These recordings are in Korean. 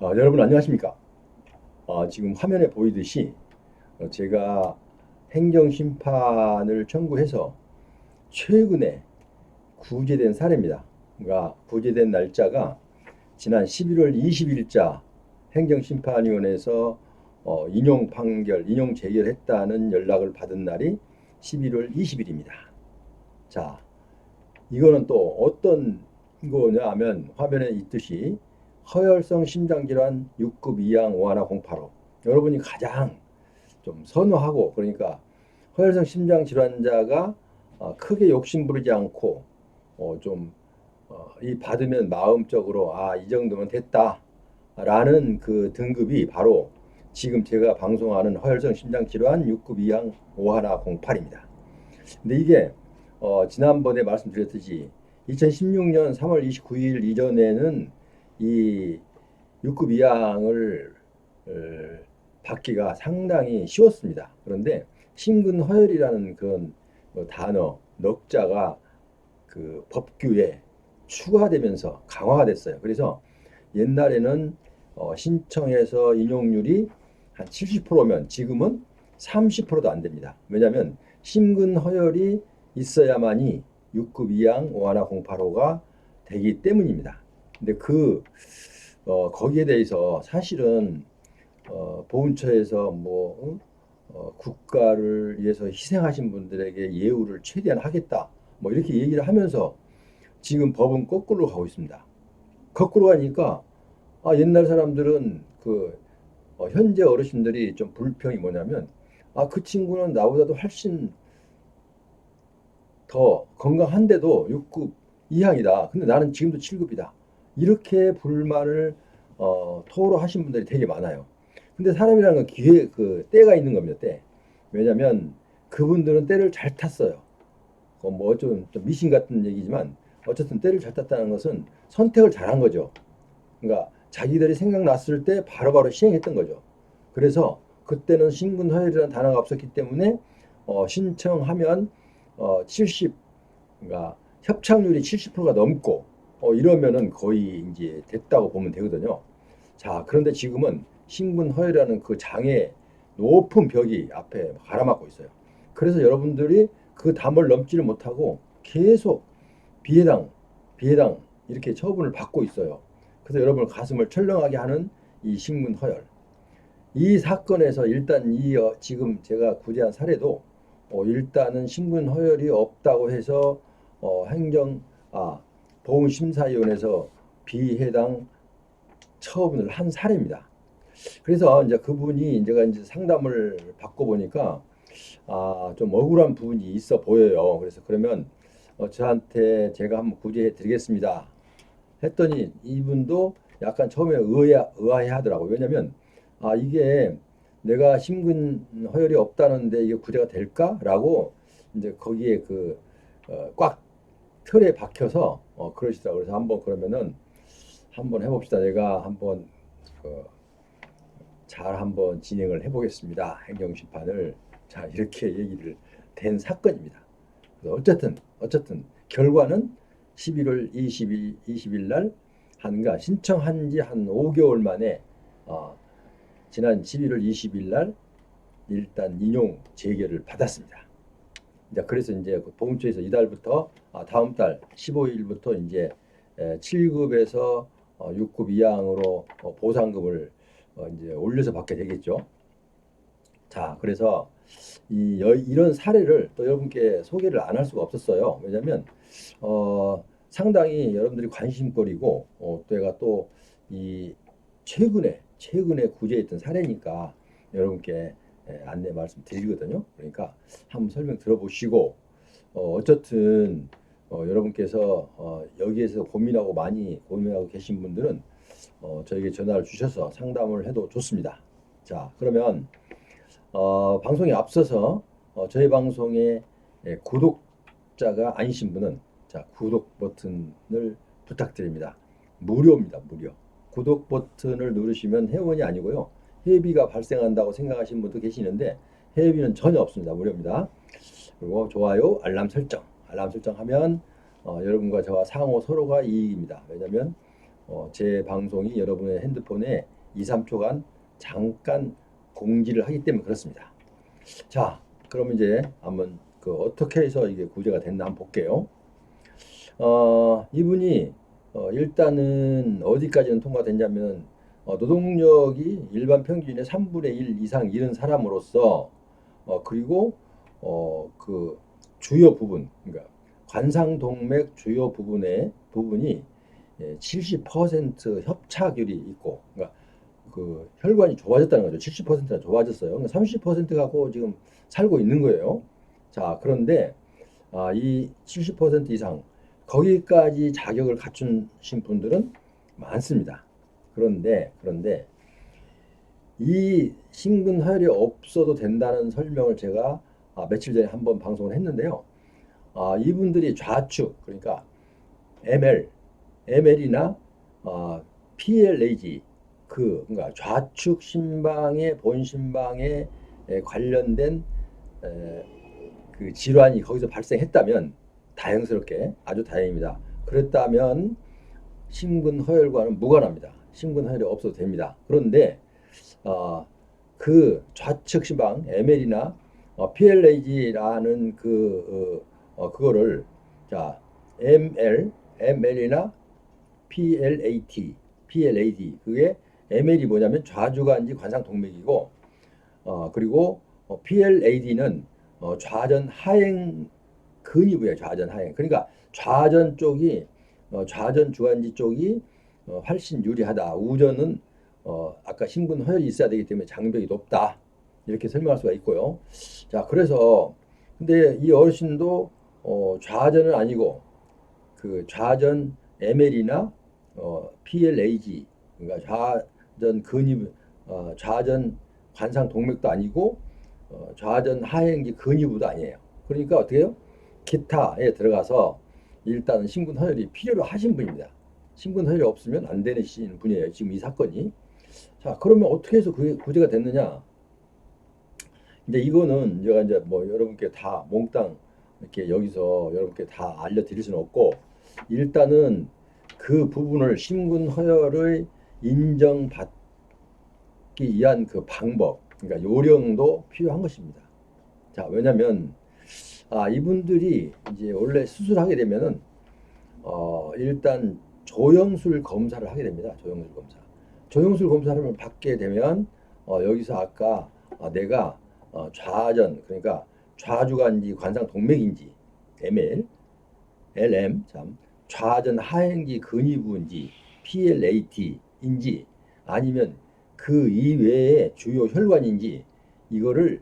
여러분 안녕하십니까? 지금 화면에 보이듯이 제가 행정심판을 청구해서 최근에 구제된 사례입니다. 그러니까 구제된 날짜가 지난 11월 20일자 행정심판위원회에서 인용 판결, 인용 재결했다는 연락을 받은 날이 11월 20일입니다. 자, 이거는 또 어떤 거냐 하면 화면에 있듯이 허혈성 심장질환 6급 2항 5하나 085 여러분이 가장 좀 선호하고 그러니까 허혈성 심장질환자가 크게 욕심부리지 않고 이 받으면 마음적으로 이 정도면 됐다라는 그 등급이 바로 지금 제가 방송하는 허혈성 심장질환 6급 2항 5하나 08입니다. 근데 이게 지난번에 말씀드렸듯이 2016년 3월 29일 이전에는 이 6급 이항을 받기가 상당히 쉬웠습니다. 그런데 심근허혈이라는 그런 단어, 넉자가 그 법규에 추가되면서 강화가 됐어요. 그래서 옛날에는 신청해서 인용률이 한 70%면 지금은 30%도 안 됩니다. 왜냐하면 심근허혈이 있어야만이 6급 이항 5하나 085가 되기 때문입니다. 근데 거기에 대해서 사실은 보훈처에서 국가를 위해서 희생하신 분들에게 예우를 최대한 하겠다 뭐 이렇게 얘기를 하면서 지금 법은 거꾸로 가고 있습니다. 거꾸로 가니까 옛날 사람들은 현재 어르신들이 좀 불평이 뭐냐면 그 친구는 나보다도 훨씬 더 건강한데도 6급 이항이다. 근데 나는 지금도 7급이다. 이렇게 불만을 토로하신 분들이 되게 많아요. 근데 사람이라는 건 때가 있는 겁니다. 때. 왜냐면 그분들은 때를 잘 탔어요. 좀 미신 같은 얘기지만 어쨌든 때를 잘 탔다는 것은 선택을 잘한 거죠. 그러니까 자기들이 생각났을 때 바로바로 시행했던 거죠. 그래서 그때는 신분허혈이라는 단어가 없었기 때문에 신청하면 70 그러니까 협착률이 70%가 넘고 이러면은 거의 이제 됐다고 보면 되거든요. 자, 그런데 지금은 신분허혈이라는 그 장애 높은 벽이 앞에 가라막고 있어요. 그래서 여러분들이 그 담을 넘지를 못하고 계속 비해당, 비해당 이렇게 처분을 받고 있어요. 그래서 여러분 가슴을 철렁하게 하는 이 신분허혈. 이 사건에서 일단 지금 제가 구제한 사례도 일단은 신분허혈이 없다고 해서 행정 보훈심사위원회에서 비해당 처분을 한 사례입니다. 그래서 이제 그분이 제가 이제 상담을 받고 보니까 좀 억울한 부분이 있어 보여요. 그래서 그러면 저한테 제가 한번 구제해 드리겠습니다. 했더니 이분도 약간 처음에 의아해 하더라고요. 왜냐면 이게 내가 심근 허혈이 없다는데 이게 구제가 될까라고 이제 거기에 꽉 틀에 박혀서 그러시더라고요. 그래서 그러면은 한번 해봅시다. 내가 그, 한번 진행을 해보겠습니다. 행정심판을. 자, 이렇게 얘기를 된 사건입니다. 그래서 어쨌든 결과는 11월 20일 날 신청한 지 한 5개월 만에 지난 11월 20일 날 일단 인용 재결을 받았습니다. 이제 그래서 이제 보훈처에서 이달부터 다음 달 15일부터 이제 7급에서 6급 이항으로 보상금을 이제 올려서 받게 되겠죠. 자, 그래서 이런 사례를 또 여러분께 소개를 안 할 수가 없었어요. 왜냐하면 상당히 여러분들이 관심거리고 내가 또 이 최근에 구제했던 사례니까 여러분께 안내 말씀드리거든요. 그러니까 한번 설명 들어보시고 어쨌든 여러분께서 여기에서 많이 고민하고 계신 분들은 저에게 전화를 주셔서 상담을 해도 좋습니다. 자, 그러면 방송에 앞서서 저희 방송에 구독자가 아니신 분은 자, 구독 버튼을 부탁드립니다. 무료입니다. 무료. 구독 버튼을 누르시면 회원이 아니고요. 회비가 발생한다고 생각하시는 분도 계시는데 회비는 전혀 없습니다. 무료입니다. 그리고 좋아요, 알람 설정하면 여러분과 저와 상호 서로가 이익입니다. 왜냐하면 제 방송이 여러분의 핸드폰에 2, 3초간 잠깐 공지를 하기 때문에 그렇습니다. 자, 그럼 이제 한번 어떻게 해서 이게 구제가 됐나 한번 볼게요. 이분이 일단은 어디까지는 통과됐냐면 노동력이 일반 평균의 3분의 1 이상 잃은 사람으로서 그리고 그 주요 부분, 그러니까 관상동맥 주요 부분이 70% 협착률이 있고, 그러니까 그 혈관이 좋아졌다는 거죠. 70%나 좋아졌어요. 그러니까 30% 갖고 지금 살고 있는 거예요. 자, 그런데 이 70% 이상 거기까지 자격을 갖추신 분들은 많습니다. 그런데 이 심근허혈이 없어도 된다는 설명을 제가 며칠 전에 한번 방송을 했는데요. 이분들이 좌측, 그러니까 ML이나 PLAG, 그러니까 좌측 심방의 본심방에 관련된 그 질환이 거기서 발생했다면 다행스럽게 아주 다행입니다. 그랬다면 심근허혈과는 무관합니다. 심근허혈이 없어도 됩니다. 그런데 그 좌측 심방 ML이나 PLAG라는 그거를 자 ML이나 PLAD 그게 ML이 뭐냐면 좌주간지 관상동맥이고 그리고 PLAD는 좌전 하행 근위부예요. 좌전 하행. 그러니까 좌전 쪽이 좌전 주간지 쪽이 훨씬 유리하다. 우전은 아까 심근허혈이 있어야 되기 때문에 장벽이 높다. 이렇게 설명할 수가 있고요. 자, 그래서 근데 이 어르신도 좌전은 아니고 그 좌전 ML이나 PLAG 그러니까 좌전 근위 좌전 관상 동맥도 아니고 좌전 하행기 근위부도 아니에요. 그러니까 어떻게 해요? 기타에 들어가서 일단은 심근허혈이 필요로 하신 분입니다. 심근허혈이 없으면 안 되시는 분이에요. 지금 이 사건이. 자, 그러면 어떻게 해서 그게 구제가 됐느냐? 이제 이거는 제가 이제 뭐 여러분께 다 몽땅 이렇게 여기서 여러분께 다 알려드릴 수는 없고 일단은 그 부분을 심근허혈의 인정받기 위한 그 방법, 그러니까 요령도 필요한 것입니다. 자, 왜냐면 이분들이 이제 원래 수술하게 되면은 일단 조영술 검사를 하게 됩니다. 조영술 검사. 조영술 검사를 받게 되면 여기서 아까 내가 좌전 그러니까 좌주간지 관상 동맥인지 ML, LM 참 좌전 하행지 근위부인지 PLAT인지 아니면 그 이외의 주요 혈관인지 이거를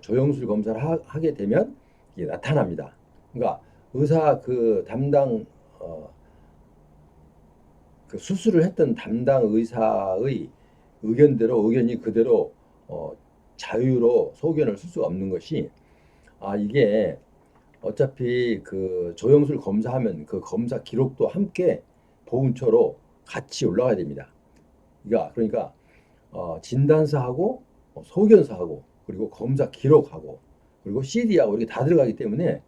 조영술 검사를 하게 되면 이게 나타납니다. 그러니까 의사 그 담당 그 수술을 했던 담당 의사의 의견이 그대로 자유로 소견을 쓸 수가 없는 것이 이게 어차피 그 조영술 검사하면 그 검사 기록도 함께 보훈처로 같이 올라가야 됩니다. 그러니까 진단서하고 소견서하고 그리고 검사 기록하고 그리고 CD하고 이렇게 다 들어가기 때문에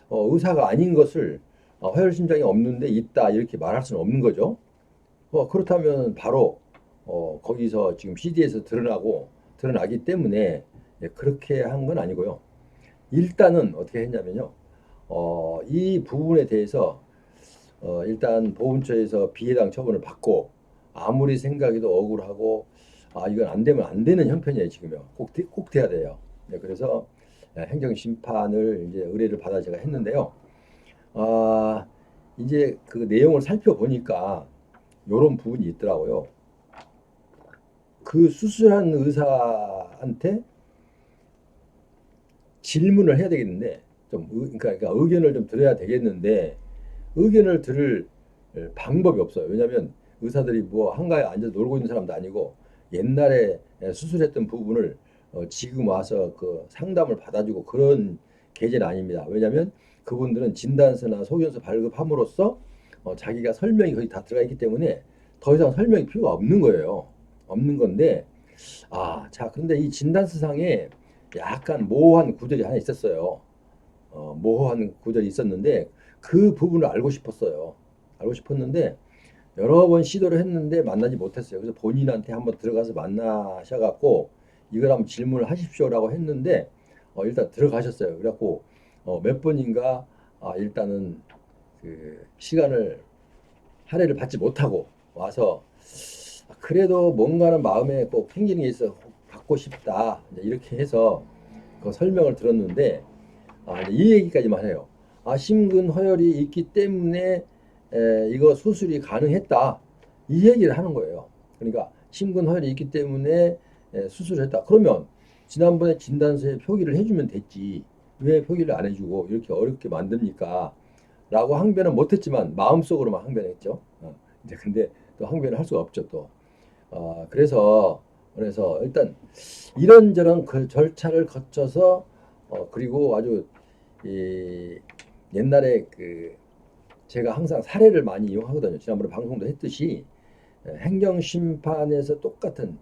의사가 아닌 것을 허혈심장이 없는데 있다 이렇게 말할 수는 없는 거죠. 그렇다면 바로 거기서 지금 CD에서 드러나기 때문에 그렇게 한 건 아니고요. 일단은 어떻게 했냐면요. 이 부분에 대해서 일단 보훈처에서 비해당 처분을 받고 아무리 생각해도 억울하고 이건 안 되면 안 되는 형편이에요 지금요. 꼭 돼야 돼요. 네, 그래서 행정심판을 이제 의뢰를 받아 제가 했는데요. 이제 그 내용을 살펴보니까 이런 부분이 있더라고요. 그 수술한 의사한테 질문을 해야 되겠는데 그러니까 의견을 좀 들어야 되겠는데 의견을 들을 방법이 없어요. 왜냐하면 의사들이 뭐 한가에 앉아서 놀고 있는 사람도 아니고 옛날에 수술했던 부분을 지금 와서 그 상담을 받아주고 그런 계제는 아닙니다. 왜냐하면 그분들은 진단서나 소견서 발급함으로써 자기가 설명이 거의 다 들어가 있기 때문에 더 이상 설명이 필요가 없는 거예요. 없는 건데 자 그런데 이 진단서상에 약간 모호한 구절이 하나 있었어요. 모호한 구절이 있었는데 그 부분을 알고 싶었어요. 알고 싶었는데 여러 번 시도를 했는데 만나지 못했어요. 그래서 본인한테 한번 들어가서 만나셔갖고 이걸 한번 질문을 하십시오라고 했는데 일단 들어가셨어요. 그래갖고 몇 번인가 일단은 그 시간을 할애를 받지 못하고 와서 그래도 뭔가는 마음에 꼭 생기는 게 있어 받고 싶다 이렇게 해서 그 설명을 들었는데 이제 이 얘기까지만 해요. 심근 허혈이 있기 때문에 이거 수술이 가능했다. 이 얘기를 하는 거예요. 그러니까 심근 허혈이 있기 때문에 수술을 했다. 그러면 지난번에 진단서에 표기를 해주면 됐지. 왜 표기를 안 해주고 이렇게 어렵게 만듭니까? 라고 항변은 못했지만 마음속으로만 항변했죠. 이제 근데 또 항변을 할 수가 없죠 또. 그래서 일단 이런저런 그 절차를 거쳐서 그리고 아주 이 옛날에 그 제가 항상 사례를 많이 이용하거든요. 지난번에 방송도 했듯이 행정심판에서 똑같은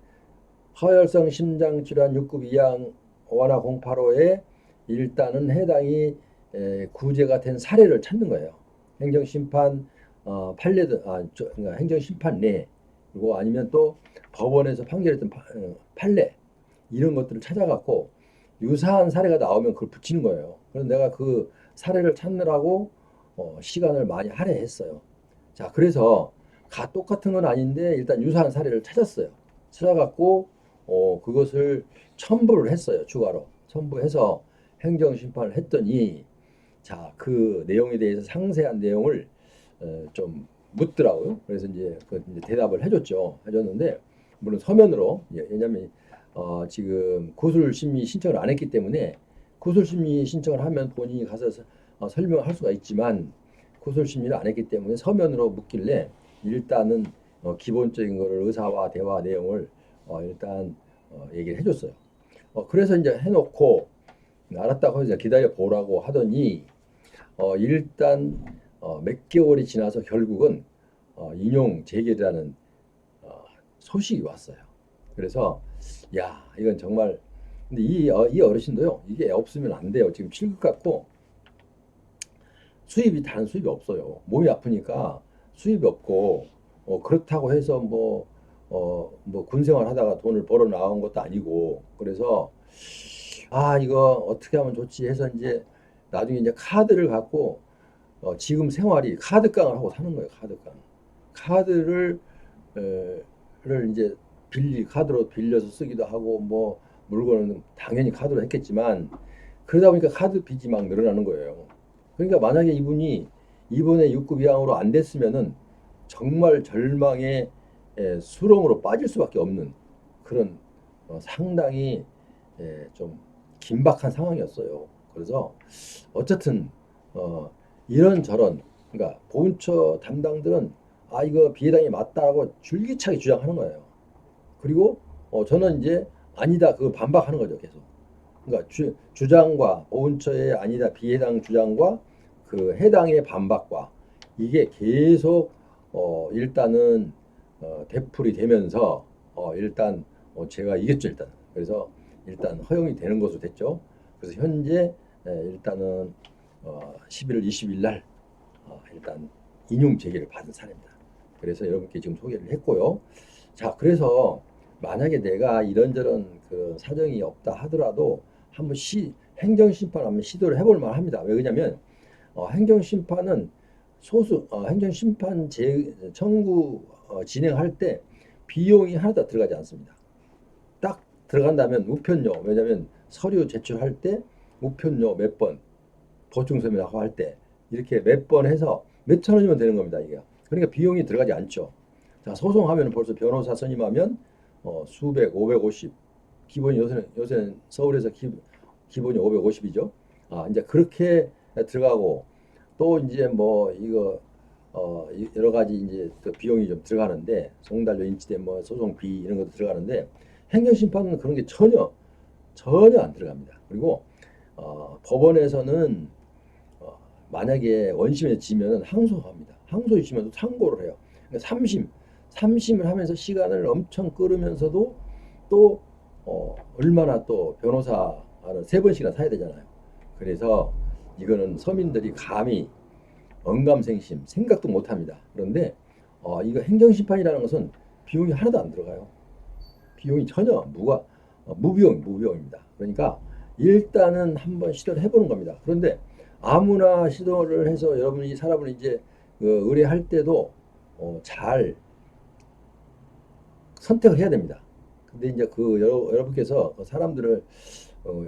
허혈성 심장질환 6급 이항 완화 085에 일단은 해당이 구제가 된 사례를 찾는 거예요. 행정심판 판례든 그러니까 행정심판 내 그리고 아니면 또 법원에서 판결했던 판례 이런 것들을 찾아갖고 유사한 사례가 나오면 그걸 붙이는 거예요. 그래서 내가 그 사례를 찾느라고 시간을 많이 할애했어요. 자, 그래서 똑같은 건 아닌데 일단 유사한 사례를 찾았어요. 찾아갖고 그것을 첨부를 했어요. 추가로 첨부해서 행정심판을 했더니 자, 그 내용에 대해서 상세한 내용을 좀 묻더라고요. 그래서 이제 대답을 해줬는데 물론 서면으로 왜냐하면 지금 구술심의 신청을 안 했기 때문에 구술심의 신청을 하면 본인이 가서 설명을 할 수가 있지만 구술심의를 안 했기 때문에 서면으로 묻길래 일단은 기본적인 거를 의사와 대화 내용을 일단 얘기를 해줬어요. 그래서 이제 해놓고 알았다고 해서 기다려 보라고 하더니 일단 몇 개월이 지나서 결국은 인용 재결이라는 소식이 왔어요. 그래서 야 이건 정말 근데 이 어르신도요 이게 없으면 안 돼요. 지금 7급 같고 다른 수입이 없어요. 몸이 아프니까 수입이 없고 그렇다고 해서 뭐 군생활 하다가 돈을 벌어 나온 것도 아니고 그래서 이거 어떻게 하면 좋지 해서 이제 나중에 이제 카드를 갖고 지금 생활이 카드깡을 하고 사는 거예요. 카드를 이제 카드로 빌려서 쓰기도 하고 뭐 물건은 당연히 카드로 했겠지만 그러다 보니까 카드 빚이 막 늘어나는 거예요. 그러니까 만약에 이분이 이번에 6급 이항으로 안 됐으면은 정말 절망의 수렁으로 빠질 수밖에 없는 그런 상당히 좀 긴박한 상황이었어요. 그래서 어쨌든 이런저런 그러니까 보훈처 담당들은 이거 비해당이 맞다고 줄기차게 주장하는 거예요. 그리고 저는 이제 아니다 그거 반박하는 거죠 계속. 그러니까 주장과 보훈처의 아니다 비해당 주장과 그 해당의 반박과 이게 계속 일단은 되풀이 되면서 일단 제가 이겼죠 일단. 그래서 일단 허용이 되는 것으로 됐죠. 그래서 현재 일단은 11월 20일 날 일단 인용 재개를 받은 사례입니다. 그래서 여러분께 지금 소개를 했고요. 자, 그래서 만약에 내가 이런저런 그 사정이 없다 하더라도 한번 행정심판 한번 시도를 해볼 만합니다. 왜 그러냐면 행정심판은 행정심판 청구 진행할 때 비용이 하나도 들어가지 않습니다. 딱 들어간다면 우편료 왜냐면 서류 제출할 때 우편료 몇 번 보충서면하고 할 때 이렇게 몇 번 해서 몇천 원이면 되는 겁니다. 이게 그러니까 비용이 들어가지 않죠. 자, 소송하면 벌써 변호사 선임하면 수백 550 기본이 요새는 서울에서 기본이 550이죠. 이제 그렇게 들어가고 또 이제 뭐 이거 여러 가지 이제 또 비용이 좀 들어가는데 송달료 인치대 뭐 소송비 이런 것도 들어가는데 행정심판은 그런 게 전혀 안 들어갑니다. 그리고 법원에서는 만약에 원심에 지면 항소합니다. 항소에 지면 상고를 해요. 그러니까 3심을 하면서 시간을 엄청 끌으면서도 또 얼마나 또 변호사를 3번씩이나 사야 되잖아요. 그래서 이거는 서민들이 감히 언감생심 생각도 못합니다. 그런데 이거 행정심판이라는 것은 비용이 하나도 안 들어가요. 비용이 전혀 무비용입니다. 그러니까 일단은 한번 시도를 해보는 겁니다. 그런데 아무나 시도를 해서 여러분이 사람을 이제 의뢰할 때도 잘 선택을 해야 됩니다. 근데 이제 여러분께서 사람들을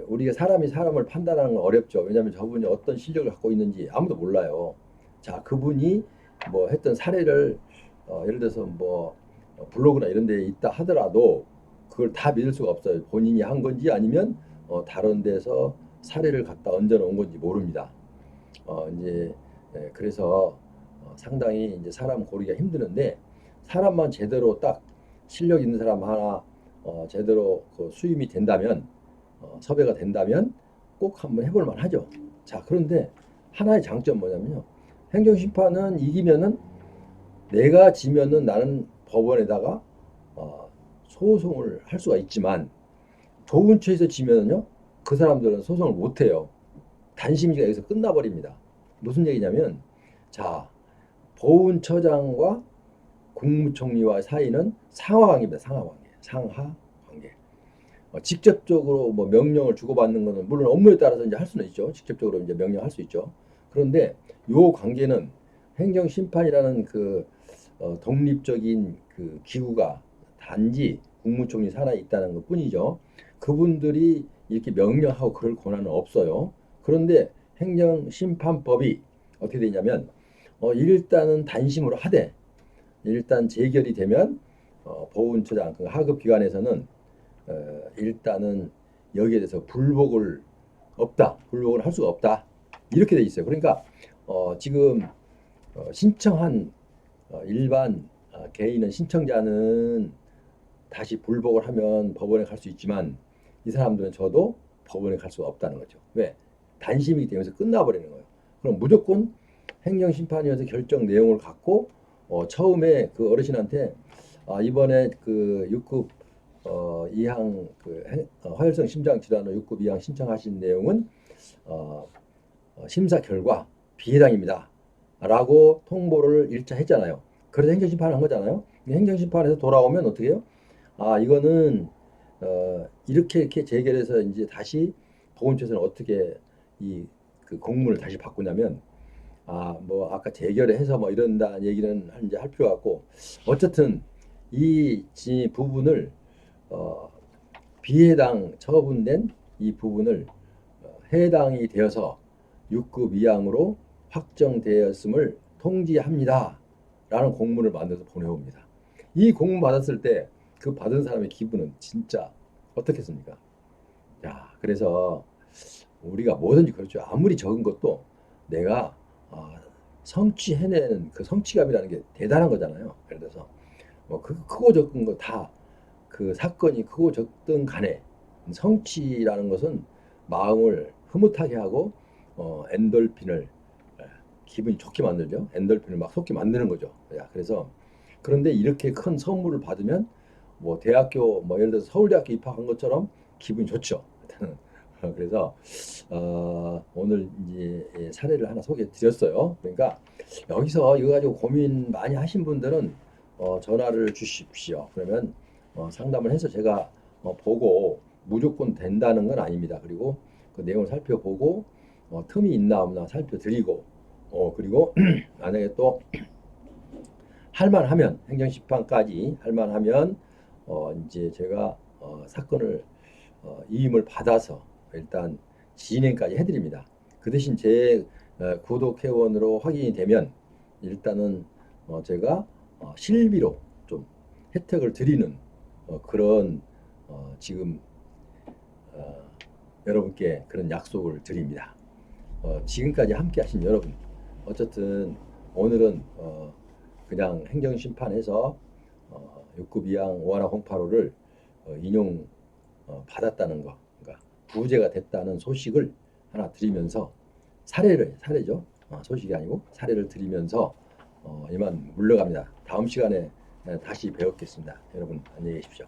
우리가 사람이 사람을 판단하는 건 어렵죠. 왜냐하면 저분이 어떤 실력을 갖고 있는지 아무도 몰라요. 자, 그분이 뭐 했던 사례를 예를 들어서 뭐 블로그나 이런 데 있다 하더라도 그걸 다 믿을 수가 없어요. 본인이 한 건지 아니면 다른 데서 사례를 갖다 얹어 놓은 건지 모릅니다. 이제 그래서 상당히 이제 사람 고르기가 힘드는데 사람만 제대로 딱 실력 있는 사람 하나 제대로 그 수임이 된다면 섭외가 된다면 꼭 한번 해볼 만하죠. 자, 그런데 하나의 장점 뭐냐면요. 행정심판은 이기면은 내가 지면은 나는 법원에다가 소송을 할 수가 있지만 좋은 처에서 지면은요 그 사람들은 소송을 못 해요. 단심지가 여기서 끝나버립니다. 무슨 얘기냐면 자 보훈처장과 국무총리와 사이는 상하관계입니다. 상하관계. 직접적으로 뭐 명령을 주고받는 것은 물론 업무에 따라서 이제 할 수는 있죠. 직접적으로 이제 명령할 수 있죠. 그런데 요 관계는 행정심판이라는 독립적인 그 기구가 단지 국무총리 산하에 있다는 것 뿐이죠. 그분들이 이렇게 명령하고 그럴 권한은 없어요. 그런데 행정심판법이 어떻게 되냐면 일단은 단심으로 하되 일단 재결이 되면 보훈처장 그 하급 기관에서는 일단은 여기에 대해서 불복을 할 수가 없다 이렇게 돼 있어요. 그러니까 지금 신청한 일반 개인은 신청자는 다시 불복을 하면 법원에 갈 수 있지만 이 사람들은 저도 법원에 갈 수가 없다는 거죠. 왜? 단심이기 때문에 끝나버리는 거예요. 그럼 무조건 행정심판위원회 결정 내용을 갖고 처음에 그 어르신한테 이번에 그 6급 2항 화혈성 심장 질환으로 6급 2항 신청하신 내용은 심사 결과 비해당입니다. 라고 통보를 1차 했잖아요. 그래서 행정심판을 한 거잖아요. 행정심판에서 돌아오면 어떻게 해요? 이거는 이렇게 재결해서 이제 다시 보훈처에서는 어떻게 그 공문을 다시 바꾸냐면 뭐 아까 재결해서 뭐 이런다 얘기는 이제 할 필요 없고 어쨌든 이 부분을 비해당 처분된 이 부분을 해당이 되어서 6급 이항으로 확정되었음을 통지합니다. 라는 공문을 만들어서 보내옵니다. 이 공문 받았을 때 그 받은 사람의 기분은 진짜 어떻겠습니까? 야, 그래서 우리가 뭐든지 그렇죠. 아무리 적은 것도 내가 성취해내는 그 성취감이라는 게 대단한 거잖아요. 예를 들어서 뭐 크고 적은 거 다 그 사건이 크고 적든 간에 성취라는 것은 마음을 흐뭇하게 하고 엔돌핀을 기분이 좋게 만들죠. 엔돌핀을 막 솟게 만드는 거죠. 야, 그래서 그런데 이렇게 큰 선물을 받으면 뭐 대학교 뭐 예를 들어서 서울대학교 입학한 것처럼 기분이 좋죠. 그래서 오늘 이제 사례를 하나 소개해 드렸어요. 그러니까 여기서 이거 가지고 고민 많이 하신 분들은 전화를 주십시오. 그러면 상담을 해서 제가 보고 무조건 된다는 건 아닙니다. 그리고 그 내용을 살펴보고 틈이 있나 없나 살펴드리고 그리고 만약에 또 할만하면 행정심판까지 할만하면 이제 제가 사건을 이임을 받아서 일단 진행까지 해드립니다. 그 대신 제 구독 회원으로 확인이 되면 일단은 제가 실비로 좀 혜택을 드리는 그런 지금 여러분께 그런 약속을 드립니다. 지금까지 함께 하신 여러분 어쨌든 오늘은 그냥 행정심판에서 6급 2항 5하나 085를 인용 받았다는 거, 그러니까 부재가 됐다는 소식을 하나 드리면서 사례죠. 소식이 아니고 사례를 드리면서 이만 물러갑니다. 다음 시간에 다시 배웠겠습니다. 여러분 안녕히 계십시오.